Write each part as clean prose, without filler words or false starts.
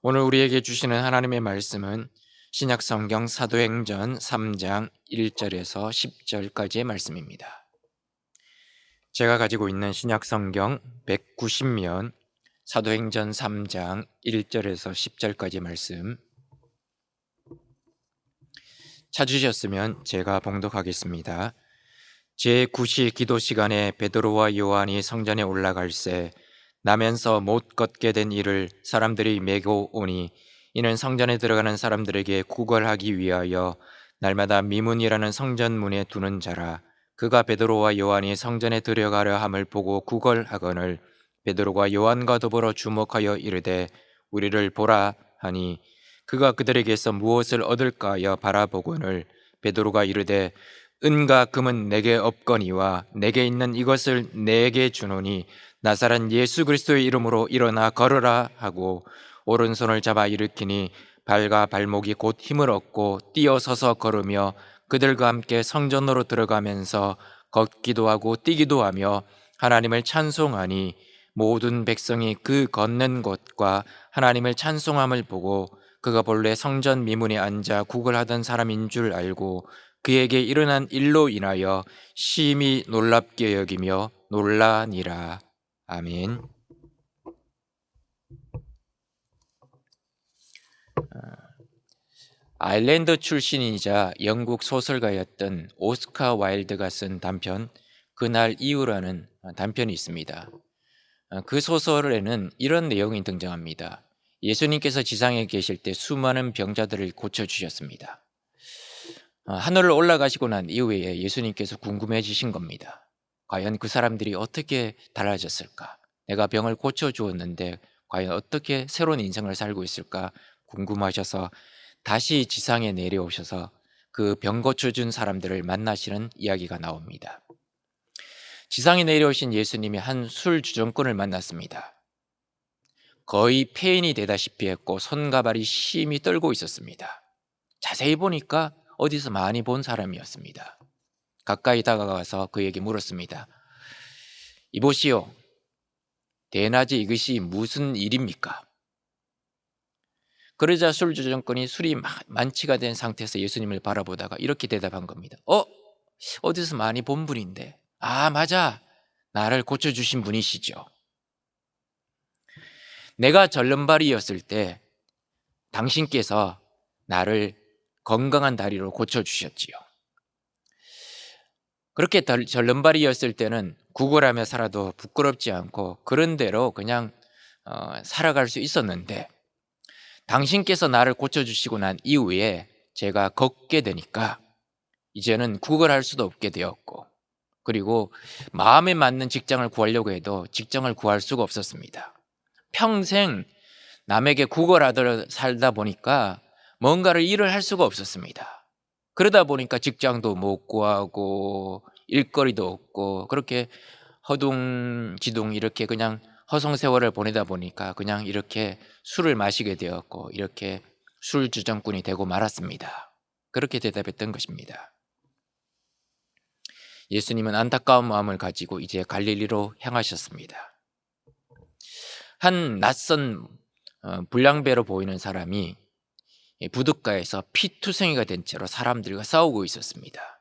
오늘 우리에게 주시는 하나님의 말씀은 신약성경 사도행전 3장 1절에서 10절까지의 말씀입니다. 제가 가지고 있는 신약성경 190면 사도행전 3장 1절에서 10절까지 말씀 찾으셨으면 제가 봉독하겠습니다. 제9시 기도 시간에 베드로와 요한이 성전에 올라갈새 나면서 못 걷게 된 이를 사람들이 메고 오니 이는 성전에 들어가는 사람들에게 구걸하기 위하여 날마다 미문이라는 성전문에 두는 자라. 그가 베드로와 요한이 성전에 들어가려 함을 보고 구걸하거늘 베드로가 요한과 더불어 주목하여 이르되 우리를 보라 하니 그가 그들에게서 무엇을 얻을까 하여 바라보거늘 베드로가 이르되 은과 금은 내게 없거니와 내게 있는 이것을 내게 주노니 나사렛 예수 그리스도의 이름으로 일어나 걸으라 하고 오른손을 잡아 일으키니 발과 발목이 곧 힘을 얻고 뛰어서서 걸으며 그들과 함께 성전으로 들어가면서 걷기도 하고 뛰기도 하며 하나님을 찬송하니 모든 백성이 그 걷는 곳과 하나님을 찬송함을 보고 그가 본래 성전 미문에 앉아 구걸하던 사람인 줄 알고 그에게 일어난 일로 인하여 심히 놀랍게 여기며 놀라니라. 아멘. 아일랜드 출신이자 영국 소설가였던 오스카 와일드가 쓴 단편 그날 이후라는 단편이 있습니다. 그 소설에는 이런 내용이 등장합니다. 예수님께서 지상에 계실 때 수많은 병자들을 고쳐주셨습니다. 하늘을 올라가시고 난 이후에 예수님께서 궁금해지신 겁니다. 과연 그 사람들이 어떻게 달라졌을까? 내가 병을 고쳐주었는데 과연 어떻게 새로운 인생을 살고 있을까 궁금하셔서 다시 지상에 내려오셔서 그 병 고쳐준 사람들을 만나시는 이야기가 나옵니다. 지상에 내려오신 예수님이 한 술 주정꾼을 만났습니다. 거의 폐인이 되다시피 했고 손과 발이 심히 떨고 있었습니다. 자세히 보니까 어디서 많이 본 사람이었습니다. 가까이 다가가서 그에게 물었습니다. 이보시오, 대낮에 이것이 무슨 일입니까? 그러자 술주정꾼이 술이 만취가 된 상태에서 예수님을 바라보다가 이렇게 대답한 겁니다. 어디서 많이 본 분인데. 아, 맞아. 나를 고쳐주신 분이시죠. 내가 절름발이었을 때 당신께서 나를 건강한 다리로 고쳐주셨지요. 그렇게 절름발이었을 때는 구걸하며 살아도 부끄럽지 않고 그런 대로 그냥 살아갈 수 있었는데 당신께서 나를 고쳐주시고 난 이후에 제가 걷게 되니까 이제는 구걸할 수도 없게 되었고 그리고 마음에 맞는 직장을 구하려고 해도 직장을 구할 수가 없었습니다. 평생 남에게 구걸하듯 살다 보니까 뭔가를 일을 할 수가 없었습니다. 그러다 보니까 직장도 못 구하고 일거리도 없고 그렇게 허둥지둥 이렇게 그냥 허송세월을 보내다 보니까 그냥 이렇게 술을 마시게 되었고 이렇게 술주정꾼이 되고 말았습니다. 그렇게 대답했던 것입니다. 예수님은 안타까운 마음을 가지고 이제 갈릴리로 향하셨습니다. 한 낯선 불량배로 보이는 사람이 부둣가에서 피투성이가 된 채로 사람들과 싸우고 있었습니다.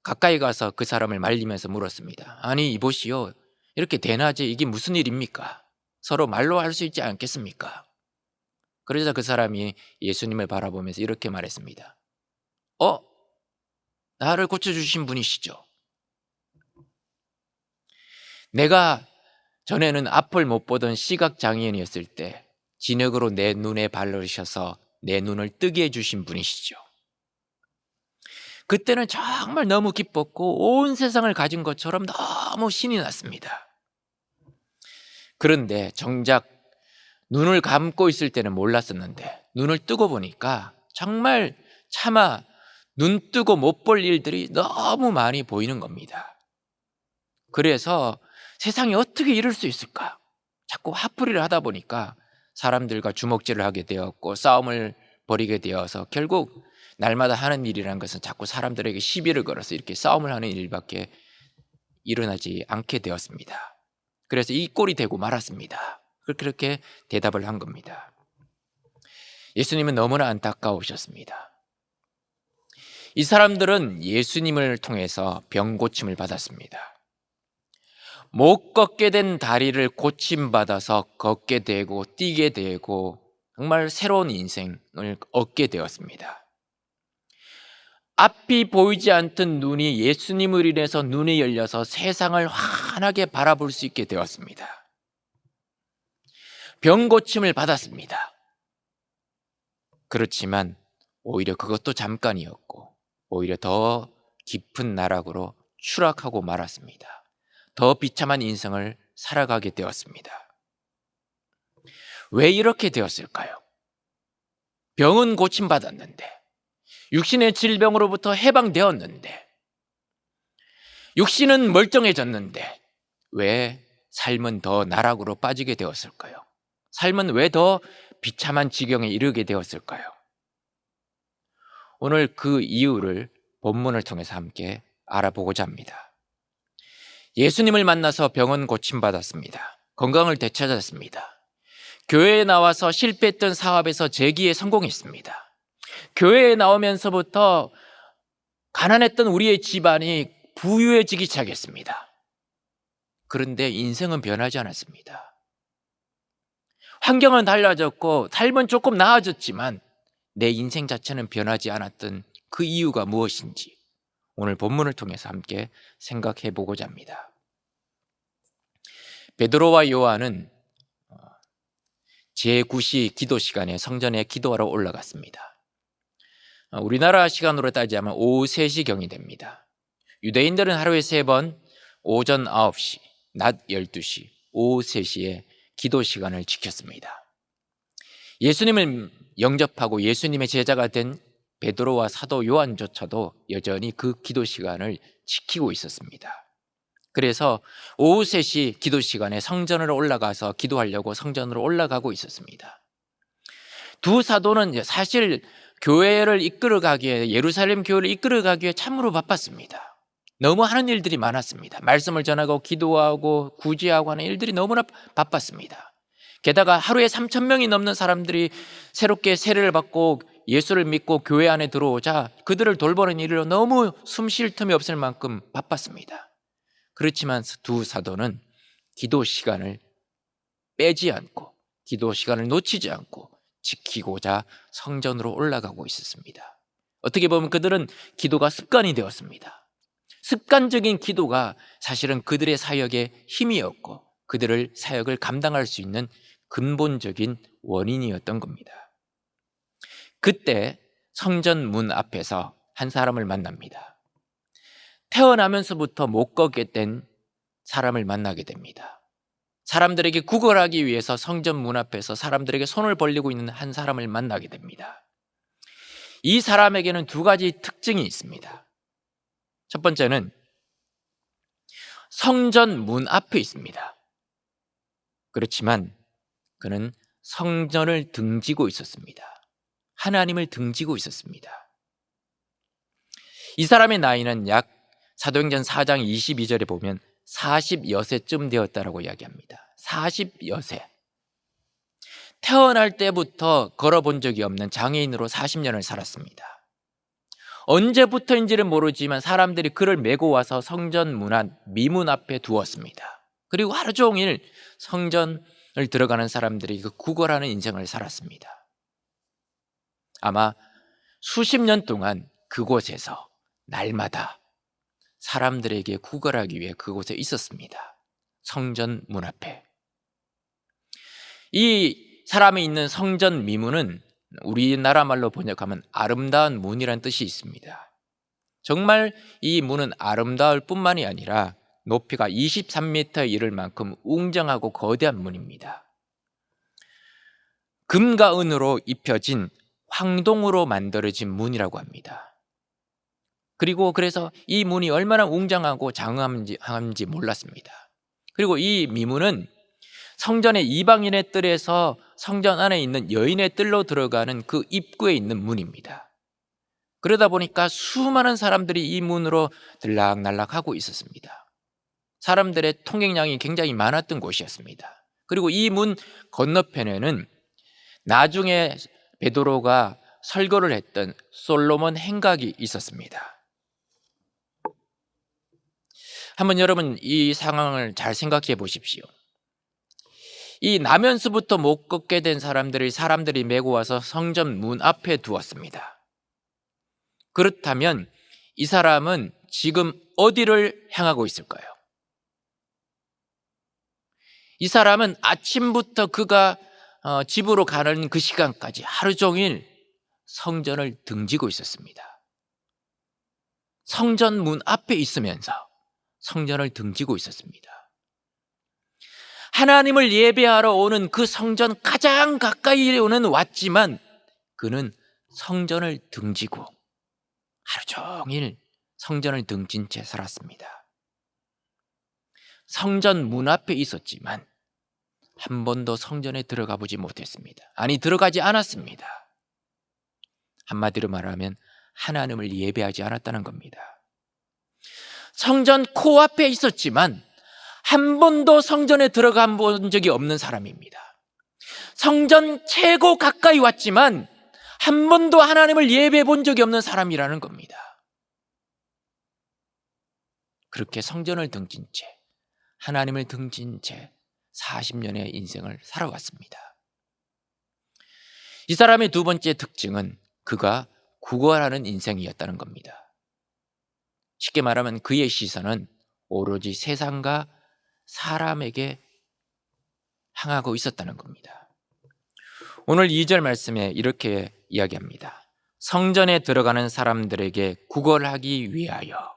가까이 가서 그 사람을 말리면서 물었습니다. 아니 이보시오, 이렇게 대낮에 이게 무슨 일입니까? 서로 말로 할 수 있지 않겠습니까? 그러자 그 사람이 예수님을 바라보면서 이렇게 말했습니다. 나를 고쳐주신 분이시죠? 내가 전에는 앞을 못 보던 시각장애인이었을 때 진흙으로 내 눈에 바르셔서 내 눈을 뜨게 해주신 분이시죠. 그때는 정말 너무 기뻤고 온 세상을 가진 것처럼 너무 신이 났습니다. 그런데 정작 눈을 감고 있을 때는 몰랐었는데 눈을 뜨고 보니까 정말 차마 눈 뜨고 못 볼 일들이 너무 많이 보이는 겁니다. 그래서 세상이 어떻게 이럴 수 있을까? 자꾸 화풀이를 하다 보니까 사람들과 주먹질을 하게 되었고 싸움을 벌이게 되어서 결국 날마다 하는 일이라는 것은 자꾸 사람들에게 시비를 걸어서 이렇게 싸움을 하는 일밖에 일어나지 않게 되었습니다. 그래서 이 꼴이 되고 말았습니다. 그렇게 대답을 한 겁니다. 예수님은 너무나 안타까우셨습니다. 이 사람들은 예수님을 통해서 병 고침을 받았습니다. 못 걷게 된 다리를 고침받아서 걷게 되고 뛰게 되고 정말 새로운 인생을 얻게 되었습니다. 앞이 보이지 않던 눈이 예수님을 인해서 눈이 열려서 세상을 환하게 바라볼 수 있게 되었습니다. 병 고침을 받았습니다. 그렇지만 오히려 그것도 잠깐이었고 오히려 더 깊은 나락으로 추락하고 말았습니다. 더 비참한 인생을 살아가게 되었습니다. 왜 이렇게 되었을까요? 병은 고침받았는데, 육신의 질병으로부터 해방되었는데, 육신은 멀쩡해졌는데 왜 삶은 더 나락으로 빠지게 되었을까요? 삶은 왜 더 비참한 지경에 이르게 되었을까요? 오늘 그 이유를 본문을 통해서 함께 알아보고자 합니다. 예수님을 만나서 병은 고침받았습니다. 건강을 되찾았습니다. 교회에 나와서 실패했던 사업에서 재기에 성공했습니다. 교회에 나오면서부터 가난했던 우리의 집안이 부유해지기 시작했습니다. 그런데 인생은 변하지 않았습니다. 환경은 달라졌고 삶은 조금 나아졌지만 내 인생 자체는 변하지 않았던 그 이유가 무엇인지 오늘 본문을 통해서 함께 생각해 보고자 합니다. 베드로와 요한은 제9시 기도 시간에 성전에 기도하러 올라갔습니다. 우리나라 시간으로 따지자면 오후 3시경이 됩니다. 유대인들은 하루에 3번 오전 9시, 낮 12시, 오후 3시에 기도 시간을 지켰습니다. 예수님을 영접하고 예수님의 제자가 된 베드로와 사도 요한조차도 여전히 그 기도 시간을 지키고 있었습니다. 그래서 오후 3시 기도 시간에 성전으로 올라가서 기도하려고 성전으로 올라가고 있었습니다. 두 사도는 사실 교회를 이끌어가기에, 예루살렘 교회를 이끌어가기에 참으로 바빴습니다. 너무 하는 일들이 많았습니다. 말씀을 전하고 기도하고 구제하고 하는 일들이 너무나 바빴습니다. 게다가 하루에 3,000명이 넘는 사람들이 새롭게 세례를 받고 예수를 믿고 교회 안에 들어오자 그들을 돌보는 일로 너무 숨 쉴 틈이 없을 만큼 바빴습니다. 그렇지만 두 사도는 기도 시간을 빼지 않고 기도 시간을 놓치지 않고 지키고자 성전으로 올라가고 있었습니다. 어떻게 보면 그들은 기도가 습관이 되었습니다. 습관적인 기도가 사실은 그들의 사역에 힘이었고 그들을 사역을 감당할 수 있는 근본적인 원인이었던 겁니다. 그때 성전 문 앞에서 한 사람을 만납니다. 태어나면서부터 못 걷게 된 사람을 만나게 됩니다. 사람들에게 구걸하기 위해서 성전 문 앞에서 사람들에게 손을 벌리고 있는 한 사람을 만나게 됩니다. 이 사람에게는 두 가지 특징이 있습니다. 첫 번째는 성전 문 앞에 있습니다. 그렇지만 그는 성전을 등지고 있었습니다. 하나님을 등지고 있었습니다. 이 사람의 나이는 약 사도행전 4장 22절에 보면 40여세쯤 되었다라고 이야기합니다. 40여세. 태어날 때부터 걸어본 적이 없는 장애인으로 40년을 살았습니다. 언제부터인지는 모르지만 사람들이 그를 메고 와서 성전 문 앞, 미문 앞에 두었습니다. 그리고 하루 종일 성전을 들어가는 사람들이 그 구걸하는 인생을 살았습니다. 아마 수십 년 동안 그곳에서 날마다 사람들에게 구걸하기 위해 그곳에 있었습니다. 성전 문 앞에. 이 사람이 있는 성전 미문은 우리나라 말로 번역하면 아름다운 문이라는 뜻이 있습니다. 정말 이 문은 아름다울 뿐만이 아니라 높이가 23m에 이를 만큼 웅장하고 거대한 문입니다. 금과 은으로 입혀진 황동으로 만들어진 문이라고 합니다. 그리고 그래서 이 문이 얼마나 웅장하고 장엄한지 몰랐습니다. 그리고 이 미문은 성전의 이방인의 뜰에서 성전 안에 있는 여인의 뜰로 들어가는 그 입구에 있는 문입니다. 그러다 보니까 수많은 사람들이 이 문으로 들락날락하고 있었습니다. 사람들의 통행량이 굉장히 많았던 곳이었습니다. 그리고 이 문 건너편에는 나중에 베드로가 설거를 했던 솔로몬 행각이 있었습니다. 한번 여러분 이 상황을 잘 생각해 보십시오. 이 나면서부터 못 걷게 된 사람들이 메고 와서 성전 문 앞에 두었습니다. 그렇다면 이 사람은 지금 어디를 향하고 있을까요? 이 사람은 아침부터 그가 집으로 가는 그 시간까지 하루 종일 성전을 등지고 있었습니다. 성전 문 앞에 있으면서 성전을 등지고 있었습니다. 하나님을 예배하러 오는 그 성전 가장 가까이로는 왔지만 그는 성전을 등지고 하루 종일 성전을 등진 채 살았습니다. 성전 문 앞에 있었지만 한 번도 성전에 들어가 보지 못했습니다. 아니, 들어가지 않았습니다. 한마디로 말하면 하나님을 예배하지 않았다는 겁니다. 성전 코앞에 있었지만 한 번도 성전에 들어가 본 적이 없는 사람입니다. 성전 최고 가까이 왔지만 한 번도 하나님을 예배해 본 적이 없는 사람이라는 겁니다. 그렇게 성전을 등진 채, 하나님을 등진 채 40년의 인생을 살아왔습니다. 이 사람의 두 번째 특징은 그가 구걸하는 인생이었다는 겁니다. 쉽게 말하면 그의 시선은 오로지 세상과 사람에게 향하고 있었다는 겁니다. 오늘 2절 말씀에 이렇게 이야기합니다. 성전에 들어가는 사람들에게 구걸하기 위하여,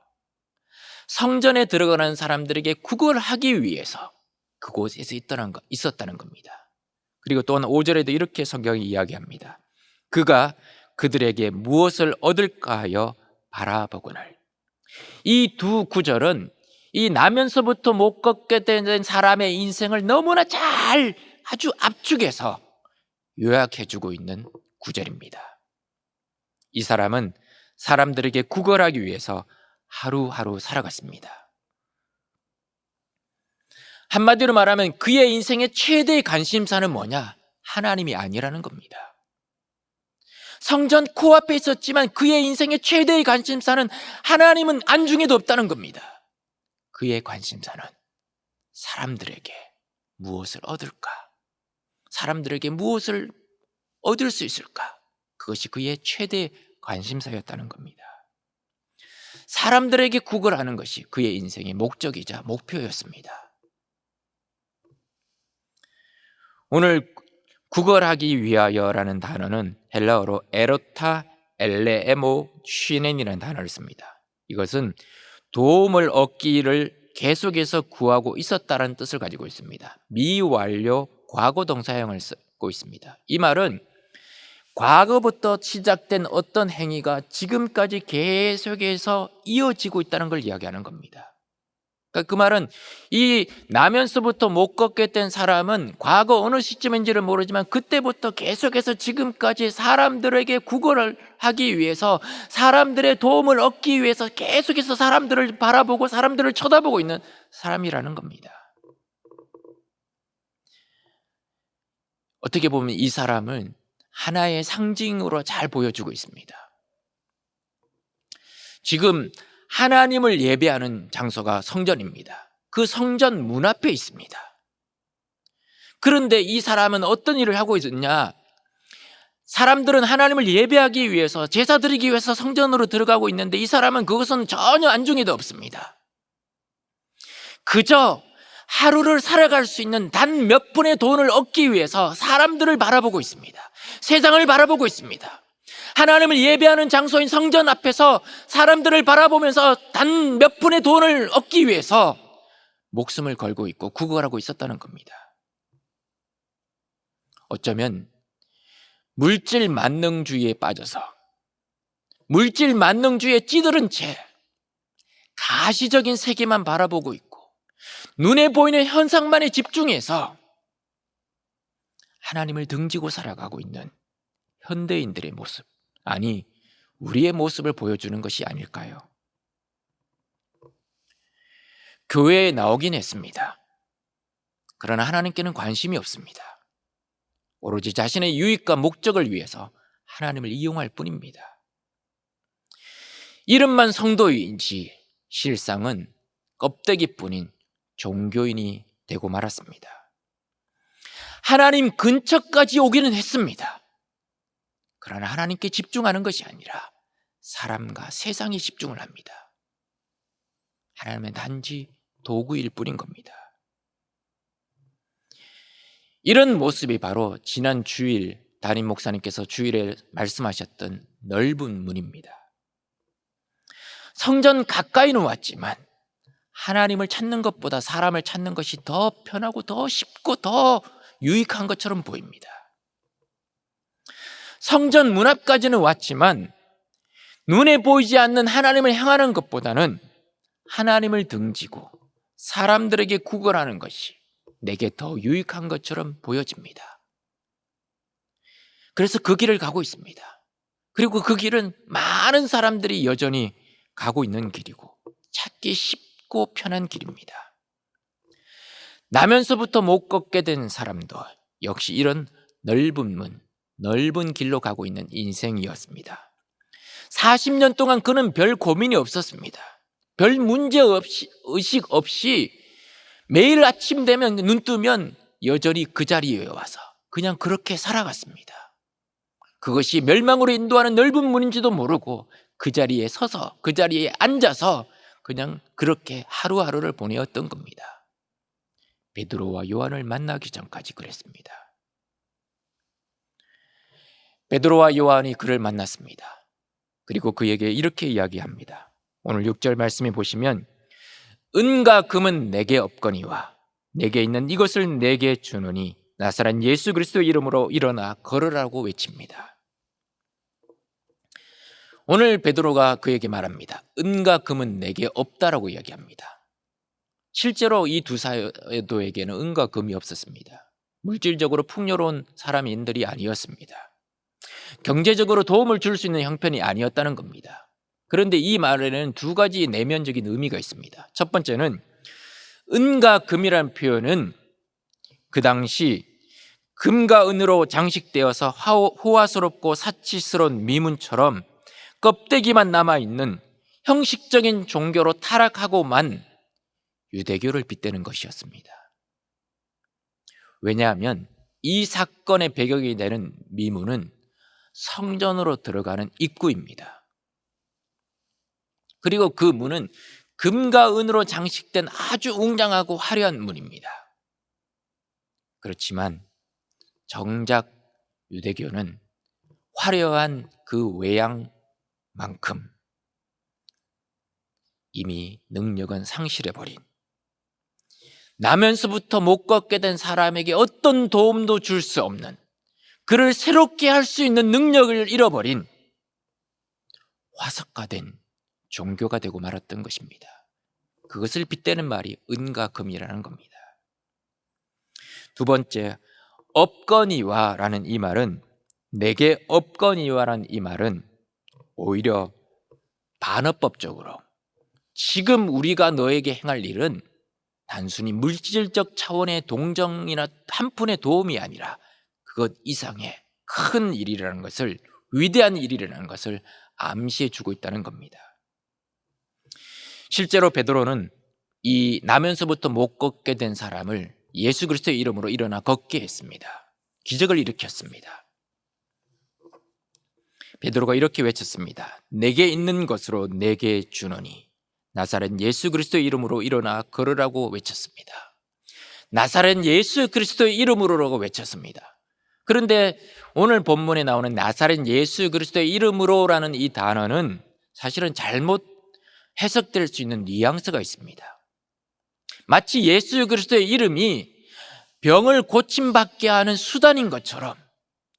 성전에 들어가는 사람들에게 구걸하기 위해서 그곳에서 있었다는 겁니다. 그리고 또한 5절에도 이렇게 성경이 이야기합니다. 그가 그들에게 무엇을 얻을까 하여 바라보거늘. 이 두 구절은 이 나면서부터 못 걷게 된 사람의 인생을 너무나 잘 아주 압축해서 요약해주고 있는 구절입니다. 이 사람은 사람들에게 구걸하기 위해서 하루하루 살아갔습니다. 한마디로 말하면 그의 인생의 최대의 관심사는 뭐냐? 하나님이 아니라는 겁니다. 성전 코앞에 있었지만 그의 인생의 최대의 관심사는 하나님은 안중에도 없다는 겁니다. 그의 관심사는 사람들에게 무엇을 얻을까? 사람들에게 무엇을 얻을 수 있을까? 그것이 그의 최대 관심사였다는 겁니다. 사람들에게 구걸하는 것이 그의 인생의 목적이자 목표였습니다. 오늘 구걸하기 위하여라는 단어는 헬라어로 에로타 엘레에모 쉬넨이라는 단어를 씁니다. 이것은 도움을 얻기를 계속해서 구하고 있었다는 뜻을 가지고 있습니다. 미완료 과거 동사형을 쓰고 있습니다. 이 말은 과거부터 시작된 어떤 행위가 지금까지 계속해서 이어지고 있다는 걸 이야기하는 겁니다. 그러니까 그 말은 이 나면서부터 못 걷게 된 사람은 과거 어느 시점인지를 모르지만 그때부터 계속해서 지금까지 사람들에게 구걸을 하기 위해서, 사람들의 도움을 얻기 위해서 계속해서 사람들을 바라보고 사람들을 쳐다보고 있는 사람이라는 겁니다. 어떻게 보면 이 사람은 하나의 상징으로 잘 보여주고 있습니다. 지금 하나님을 예배하는 장소가 성전입니다. 그 성전 문 앞에 있습니다. 그런데 이 사람은 어떤 일을 하고 있었냐? 사람들은 하나님을 예배하기 위해서, 제사 드리기 위해서 성전으로 들어가고 있는데 이 사람은 그것은 전혀 안중에도 없습니다. 그저 하루를 살아갈 수 있는 단 몇 푼의 돈을 얻기 위해서 사람들을 바라보고 있습니다. 세상을 바라보고 있습니다. 하나님을 예배하는 장소인 성전 앞에서 사람들을 바라보면서 단 몇 푼의 돈을 얻기 위해서 목숨을 걸고 있고 구걸하고 있었다는 겁니다. 어쩌면 물질 만능주의에 빠져서, 물질 만능주의에 찌들은 채 가시적인 세계만 바라보고 있고 눈에 보이는 현상만에 집중해서 하나님을 등지고 살아가고 있는 현대인들의 모습, 아니 우리의 모습을 보여주는 것이 아닐까요? 교회에 나오긴 했습니다. 그러나 하나님께는 관심이 없습니다. 오로지 자신의 유익과 목적을 위해서 하나님을 이용할 뿐입니다. 이름만 성도인지 실상은 껍데기뿐인 종교인이 되고 말았습니다. 하나님 근처까지 오기는 했습니다. 그러나 하나님께 집중하는 것이 아니라 사람과 세상에 집중을 합니다. 하나님은 단지 도구일 뿐인 겁니다. 이런 모습이 바로 지난 주일 담임 목사님께서 주일에 말씀하셨던 넓은 문입니다. 성전 가까이는 왔지만 하나님을 찾는 것보다 사람을 찾는 것이 더 편하고 더 쉽고 더 유익한 것처럼 보입니다. 성전 문 앞까지는 왔지만 눈에 보이지 않는 하나님을 향하는 것보다는 하나님을 등지고 사람들에게 구걸하는 것이 내게 더 유익한 것처럼 보여집니다. 그래서 그 길을 가고 있습니다. 그리고 그 길은 많은 사람들이 여전히 가고 있는 길이고 찾기 쉽고 편한 길입니다. 나면서부터 못 걷게 된 사람도 역시 이런 넓은 문, 넓은 길로 가고 있는 인생이었습니다. 40년 동안 그는 별 고민이 없었습니다. 별 문제 없이, 의식 없이 매일 아침 되면 눈 뜨면 여전히 그 자리에 와서 그냥 그렇게 살아갔습니다. 그것이 멸망으로 인도하는 넓은 문인지도 모르고 그 자리에 서서 그 자리에 앉아서 그냥 그렇게 하루하루를 보내었던 겁니다. 베드로와 요한을 만나기 전까지 그랬습니다. 베드로와 요한이 그를 만났습니다. 그리고 그에게 이렇게 이야기합니다. 오늘 6절 말씀에 보시면 은과 금은 내게 없거니와 내게 있는 이것을 내게 주노니 나사렛 예수 그리스도의 이름으로 일어나 걸으라고 외칩니다. 오늘 베드로가 그에게 말합니다. 은과 금은 내게 없다라고 이야기합니다. 실제로 이 두 사도에게는 은과 금이 없었습니다. 물질적으로 풍요로운 사람인들이 아니었습니다. 경제적으로 도움을 줄 수 있는 형편이 아니었다는 겁니다. 그런데 이 말에는 두 가지 내면적인 의미가 있습니다. 첫 번째는 은과 금이라는 표현은 그 당시 금과 은으로 장식되어서 호화스럽고 사치스러운 미문처럼 껍데기만 남아있는 형식적인 종교로 타락하고만 유대교를 빗대는 것이었습니다. 왜냐하면 이 사건의 배경이 되는 미문은 성전으로 들어가는 입구입니다. 그리고 그 문은 금과 은으로 장식된 아주 웅장하고 화려한 문입니다. 그렇지만 정작 유대교는 화려한 그 외양만큼 이미 능력은 상실해버린, 나면서부터 못 걷게 된 사람에게 어떤 도움도 줄 수 없는, 그를 새롭게 할 수 있는 능력을 잃어버린 화석화된 종교가 되고 말았던 것입니다. 그것을 빗대는 말이 은과 금이라는 겁니다. 두 번째, 없거니와라는 이 말은, 내게 없거니와라는 이 말은 오히려 반어법적으로 지금 우리가 너에게 행할 일은 단순히 물질적 차원의 동정이나 한 푼의 도움이 아니라 그것 이상의 큰 일이라는 것을, 위대한 일이라는 것을 암시해 주고 있다는 겁니다. 실제로 베드로는 이 나면서부터 못 걷게 된 사람을 예수 그리스도의 이름으로 일어나 걷게 했습니다. 기적을 일으켰습니다. 베드로가 이렇게 외쳤습니다. 내게 있는 것으로 내게 주노니 나사렛 예수 그리스도의 이름으로 일어나 걸으라고 외쳤습니다. 나사렛 예수 그리스도의 이름으로라고 외쳤습니다. 그런데 오늘 본문에 나오는 나사렛 예수 그리스도의 이름으로라는 이 단어는 사실은 잘못 해석될 수 있는 뉘앙스가 있습니다. 마치 예수 그리스도의 이름이 병을 고침받게 하는 수단인 것처럼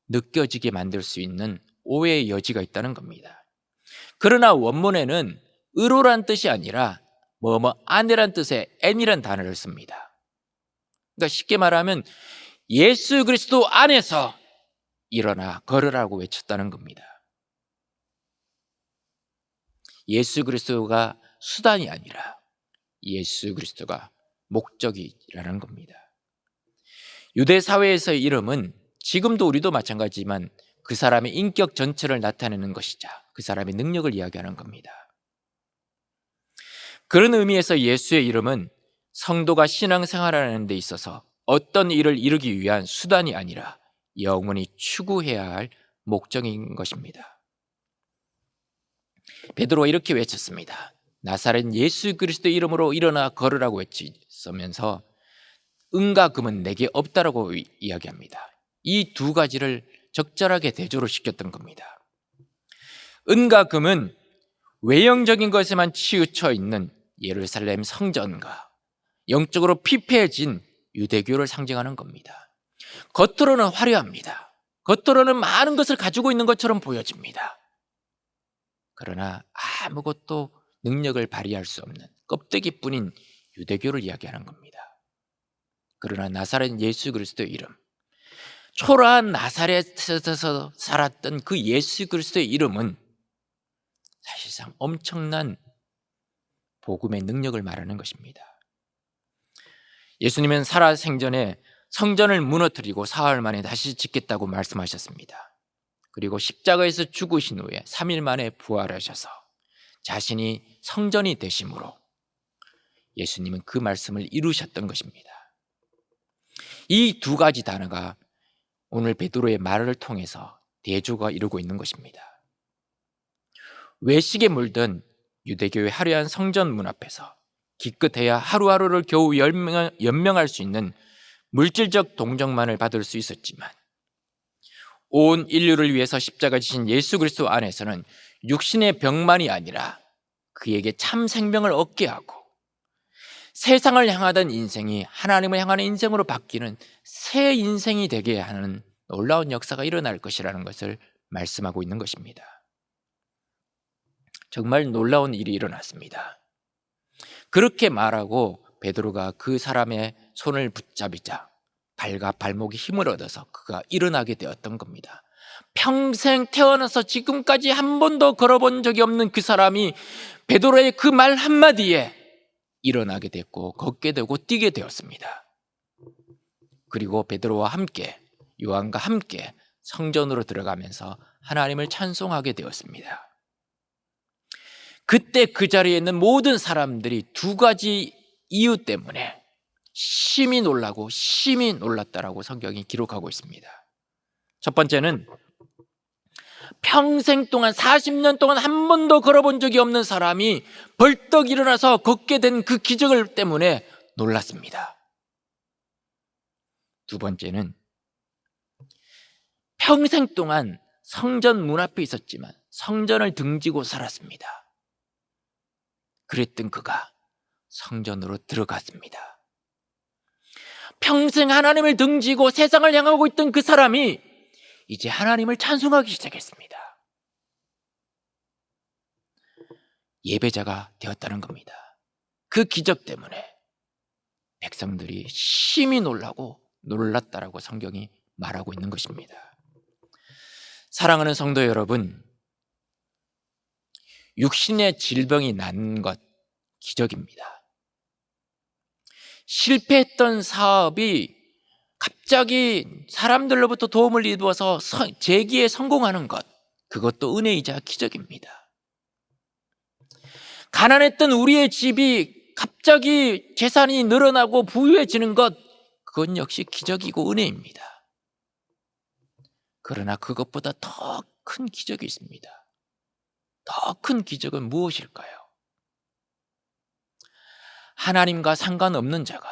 느껴지게 만들 수 있는 오해의 여지가 있다는 겁니다. 그러나 원문에는 의로란 뜻이 아니라 안이란 뜻의 n이란 단어를 씁니다. 그러니까 쉽게 말하면 예수 그리스도 안에서 일어나 걸으라고 외쳤다는 겁니다. 예수 그리스도가 수단이 아니라 예수 그리스도가 목적이라는 겁니다. 유대 사회에서의 이름은 지금도 우리도 마찬가지지만 그 사람의 인격 전체를 나타내는 것이자 그 사람의 능력을 이야기하는 겁니다. 그런 의미에서 예수의 이름은 성도가 신앙생활하는 데 있어서 어떤 일을 이루기 위한 수단이 아니라 영원히 추구해야 할 목적인 것입니다. 베드로가 이렇게 외쳤습니다. 나사렛 예수 그리스도의 이름으로 일어나 걸으라고 외치면서 은과 금은 내게 없다라고 이야기합니다. 이 두 가지를 적절하게 대조를 시켰던 겁니다. 은과 금은 외형적인 것에만 치우쳐 있는 예루살렘 성전과 영적으로 피폐해진 유대교를 상징하는 겁니다. 겉으로는 화려합니다. 겉으로는 많은 것을 가지고 있는 것처럼 보여집니다. 그러나 아무것도 능력을 발휘할 수 없는 껍데기뿐인 유대교를 이야기하는 겁니다. 그러나 나사렛 예수 그리스도의 이름, 초라한 나사렛에서 살았던 그 예수 그리스도의 이름은 사실상 엄청난 복음의 능력을 말하는 것입니다. 예수님은 살아생전에 성전을 무너뜨리고 사흘 만에 다시 짓겠다고 말씀하셨습니다. 그리고 십자가에서 죽으신 후에 3일 만에 부활하셔서 자신이 성전이 되심으로 예수님은 그 말씀을 이루셨던 것입니다. 이 두 가지 단어가 오늘 베드로의 말을 통해서 대조가 이루고 있는 것입니다. 외식에 물든 유대교의 화려한 성전 문 앞에서 기껏해야 하루하루를 겨우 연명할 수 있는 물질적 동정만을 받을 수 있었지만 온 인류를 위해서 십자가 지신 예수 그리스도 안에서는 육신의 병만이 아니라 그에게 참 생명을 얻게 하고 세상을 향하던 인생이 하나님을 향하는 인생으로 바뀌는 새 인생이 되게 하는 놀라운 역사가 일어날 것이라는 것을 말씀하고 있는 것입니다. 정말 놀라운 일이 일어났습니다. 그렇게 말하고 베드로가 그 사람의 손을 붙잡이자 발과 발목에 힘을 얻어서 그가 일어나게 되었던 겁니다. 평생 태어나서 지금까지 한 번도 걸어본 적이 없는 그 사람이 베드로의 그 말 한마디에 일어나게 됐고 걷게 되고 뛰게 되었습니다. 그리고 베드로와 함께 요한과 함께 성전으로 들어가면서 하나님을 찬송하게 되었습니다. 그때 그 자리에 있는 모든 사람들이 두 가지 이유 때문에 심히 놀라고 심히 놀랐다라고 성경이 기록하고 있습니다. 첫 번째는 평생 동안 40년 동안 한 번도 걸어본 적이 없는 사람이 벌떡 일어나서 걷게 된 그 기적을 때문에 놀랐습니다. 두 번째는 평생 동안 성전 문 앞에 있었지만 성전을 등지고 살았습니다. 그랬던 그가 성전으로 들어갔습니다. 평생 하나님을 등지고 세상을 향하고 있던 그 사람이 이제 하나님을 찬송하기 시작했습니다. 예배자가 되었다는 겁니다. 그 기적 때문에 백성들이 심히 놀랐다라고 성경이 말하고 있는 것입니다. 사랑하는 성도 여러분, 육신의 질병이 난 것 기적입니다. 실패했던 사업이 갑자기 사람들로부터 도움을 입어서 재기에 성공하는 것, 그것도 은혜이자 기적입니다. 가난했던 우리의 집이 갑자기 재산이 늘어나고 부유해지는 것, 그건 역시 기적이고 은혜입니다. 그러나 그것보다 더 큰 기적이 있습니다. 더 큰 기적은 무엇일까요? 하나님과 상관없는 자가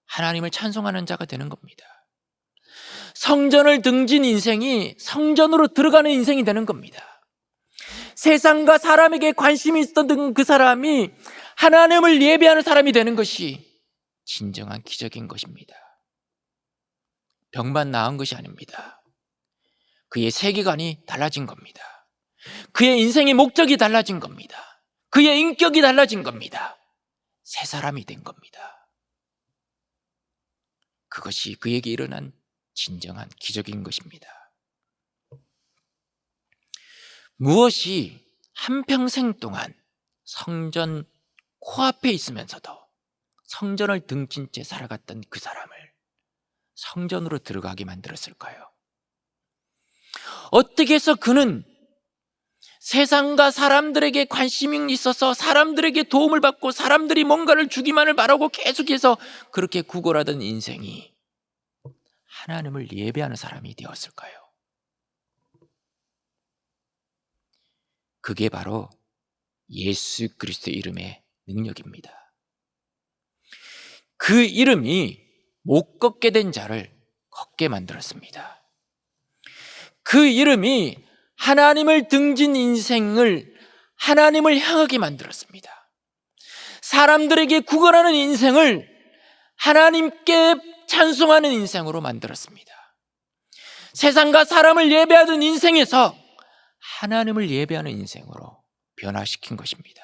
하나님을 찬송하는 자가 되는 겁니다. 성전을 등진 인생이 성전으로 들어가는 인생이 되는 겁니다. 세상과 사람에게 관심이 있었던 그 사람이 하나님을 예배하는 사람이 되는 것이 진정한 기적인 것입니다. 병만 나은 것이 아닙니다. 그의 세계관이 달라진 겁니다. 그의 인생의 목적이 달라진 겁니다. 그의 인격이 달라진 겁니다. 새 사람이 된 겁니다. 그것이 그에게 일어난 진정한 기적인 것입니다. 무엇이 한평생 동안 성전 코앞에 있으면서도 성전을 등진 채 살아갔던 그 사람을 성전으로 들어가게 만들었을까요? 어떻게 해서 그는 세상과 사람들에게 관심이 있어서 사람들에게 도움을 받고 사람들이 뭔가를 주기만을 바라고 계속해서 그렇게 구걸하던 인생이 하나님을 예배하는 사람이 되었을까요? 그게 바로 예수 그리스도의 이름의 능력입니다. 그 이름이 못 걷게 된 자를 걷게 만들었습니다. 그 이름이 하나님을 등진 인생을 하나님을 향하게 만들었습니다. 사람들에게 구걸하는 인생을 하나님께 찬송하는 인생으로 만들었습니다. 세상과 사람을 예배하던 인생에서 하나님을 예배하는 인생으로 변화시킨 것입니다.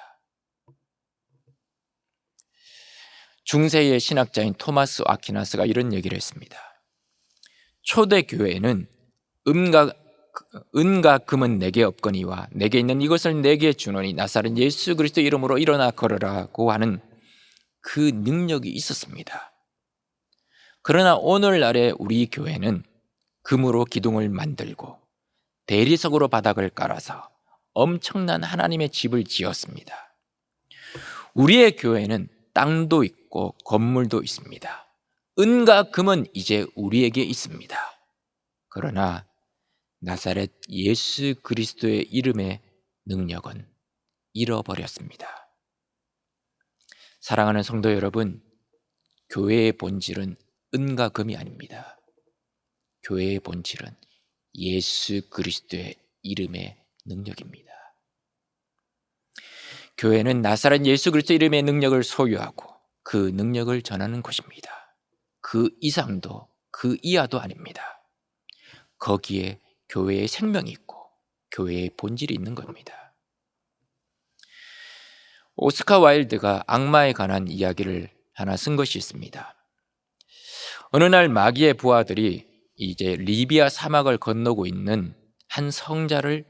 중세의 신학자인 토마스 아퀴나스가 이런 얘기를 했습니다. 초대 교회는 은과 금은 내게 없거니와 내게 있는 이것을 내게 주노니 나사렛 예수 그리스도 이름으로 일어나 걸으라고 하는 그 능력이 있었습니다. 그러나 오늘날의 우리 교회는 금으로 기둥을 만들고 대리석으로 바닥을 깔아서 엄청난 하나님의 집을 지었습니다. 우리의 교회는 땅도 있고 건물도 있습니다. 은과 금은 이제 우리에게 있습니다. 그러나 나사렛 예수 그리스도의 이름의 능력은 잃어버렸습니다. 사랑하는 성도 여러분, 교회의 본질은 은과 금이 아닙니다. 교회의 본질은 예수 그리스도의 이름의 능력입니다. 교회는 나사렛 예수 그리스도 이름의 능력을 소유하고 그 능력을 전하는 곳입니다. 그 이상도 그 이하도 아닙니다. 거기에 교회의 생명이 있고 교회의 본질이 있는 겁니다. 오스카 와일드가 악마에 관한 이야기를 하나 쓴 것이 있습니다. 어느 날 마귀의 부하들이 이제 리비아 사막을 건너고 있는 한 순례자를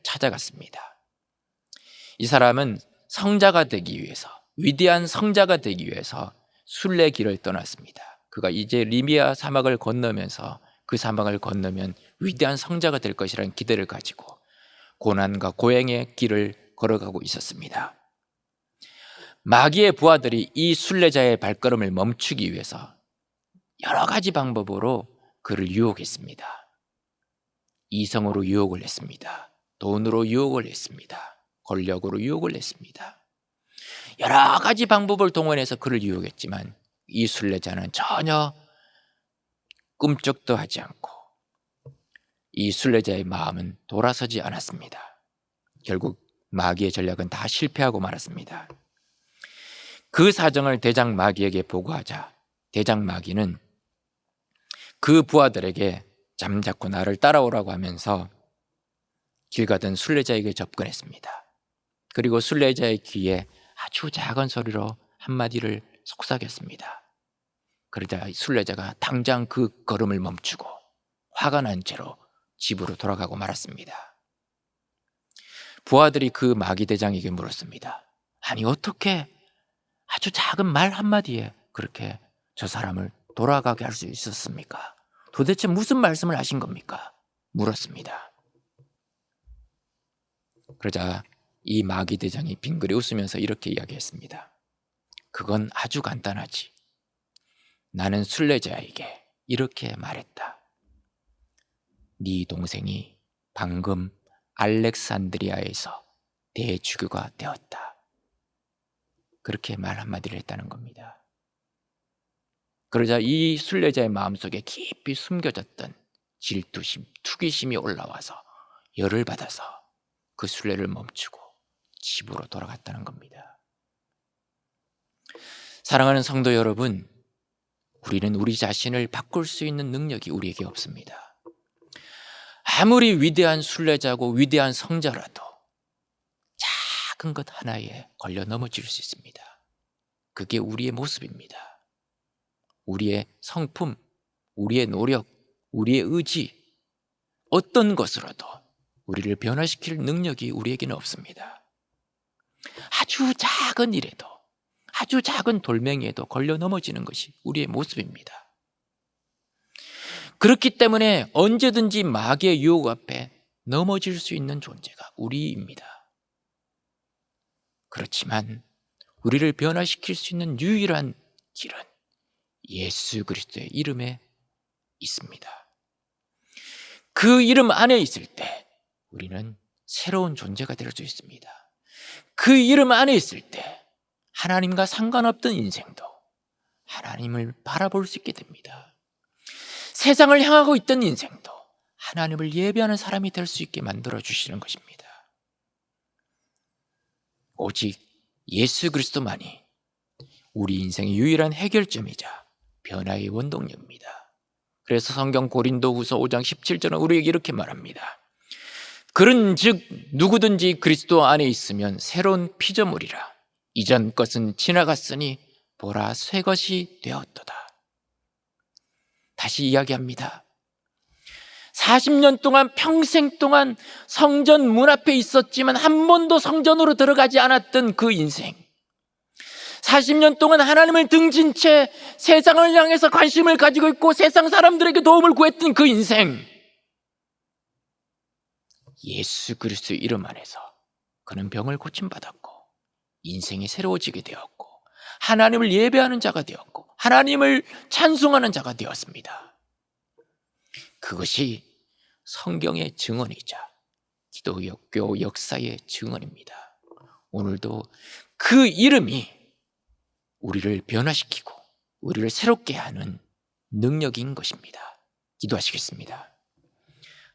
찾아갔습니다. 이 사람은 성자가 되기 위해서, 위대한 성자가 되기 위해서 순례길을 떠났습니다. 그가 이제 리비아 사막을 건너면서 그 사막을 건너면 위대한 성자가 될 것이라는 기대를 가지고 고난과 고행의 길을 걸어가고 있었습니다. 마귀의 부하들이 이 순례자의 발걸음을 멈추기 위해서 여러 가지 방법으로 그를 유혹했습니다. 이성으로 유혹을 했습니다. 돈으로 유혹을 했습니다. 권력으로 유혹을 했습니다. 여러 가지 방법을 동원해서 그를 유혹했지만 이 순례자는 전혀 꿈쩍도 하지 않고 이 순례자의 마음은 돌아서지 않았습니다. 결국 마귀의 전략은 다 실패하고 말았습니다. 그 사정을 대장 마귀에게 보고하자 대장 마귀는 그 부하들에게 잠자코 나를 따라오라고 하면서 길 가던 순례자에게 접근했습니다. 그리고 순례자의 귀에 아주 작은 소리로 한마디를 속삭였습니다. 그러자 순례자가 당장 그 걸음을 멈추고 화가 난 채로 집으로 돌아가고 말았습니다. 부하들이 그 마귀 대장에게 물었습니다. 아니 어떻게 아주 작은 말 한마디에 그렇게 저 사람을 돌아가게 할 수 있었습니까? 도대체 무슨 말씀을 하신 겁니까? 물었습니다. 그러자 이 마귀 대장이 빙그레 웃으면서 이렇게 이야기했습니다. 그건 아주 간단하지. 나는 순례자에게 이렇게 말했다. 네 동생이 방금 알렉산드리아에서 대주교가 되었다. 그렇게 말 한마디를 했다는 겁니다. 그러자 이 순례자의 마음속에 깊이 숨겨졌던 질투심, 투기심이 올라와서 열을 받아서 그 순례를 멈추고 집으로 돌아갔다는 겁니다. 사랑하는 성도 여러분, 우리는 우리 자신을 바꿀 수 있는 능력이 우리에게 없습니다. 아무리 위대한 순례자고 위대한 성자라도 작은 것 하나에 걸려 넘어질 수 있습니다. 그게 우리의 모습입니다. 우리의 성품, 우리의 노력, 우리의 의지, 어떤 것으로도 우리를 변화시킬 능력이 우리에게는 없습니다. 아주 작은 일에도, 아주 작은 돌멩이에도 걸려 넘어지는 것이 우리의 모습입니다. 그렇기 때문에 언제든지 마귀의 유혹 앞에 넘어질 수 있는 존재가 우리입니다. 그렇지만 우리를 변화시킬 수 있는 유일한 길은 예수 그리스도의 이름에 있습니다. 그 이름 안에 있을 때 우리는 새로운 존재가 될 수 있습니다. 그 이름 안에 있을 때 하나님과 상관없던 인생도 하나님을 바라볼 수 있게 됩니다. 세상을 향하고 있던 인생도 하나님을 예배하는 사람이 될 수 있게 만들어 주시는 것입니다. 오직 예수 그리스도만이 우리 인생의 유일한 해결점이자 변화의 원동력입니다. 그래서 성경 고린도후서 5장 17절은 우리에게 이렇게 말합니다. 그런즉 누구든지 그리스도 안에 있으면 새로운 피조물이라. 이전 것은 지나갔으니 보라 새 것이 되었도다. 다시 이야기합니다. 40년 동안 평생 동안 성전 문 앞에 있었지만 한 번도 성전으로 들어가지 않았던 그 인생, 40년 동안 하나님을 등진 채 세상을 향해서 관심을 가지고 있고 세상 사람들에게 도움을 구했던 그 인생, 예수 그리스도의 이름 안에서 그는 병을 고침받았고 인생이 새로워지게 되었고 하나님을 예배하는 자가 되었고 하나님을 찬송하는 자가 되었습니다. 그것이 성경의 증언이자 기독교 역사의 증언입니다. 오늘도 그 이름이 우리를 변화시키고 우리를 새롭게 하는 능력인 것입니다. 기도하시겠습니다.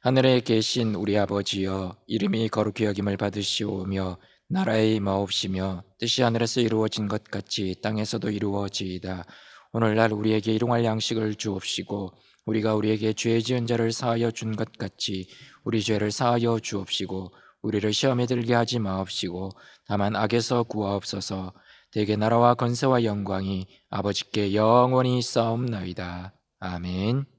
하늘에 계신 우리 아버지여, 이름이 거룩히 여김을 받으시오며 나라의 임하옵시며 뜻이 하늘에서 이루어진 것 같이 땅에서도 이루어지이다. 오늘날 우리에게 일용할 양식을 주옵시고 우리가 우리에게 죄 지은 자를 사하여 준 것 같이 우리 죄를 사하여 주옵시고 우리를 시험에 들게 하지 마옵시고 다만 악에서 구하옵소서. 대개 나라와 권세와 영광이 아버지께 영원히 있사옵나이다. 아멘.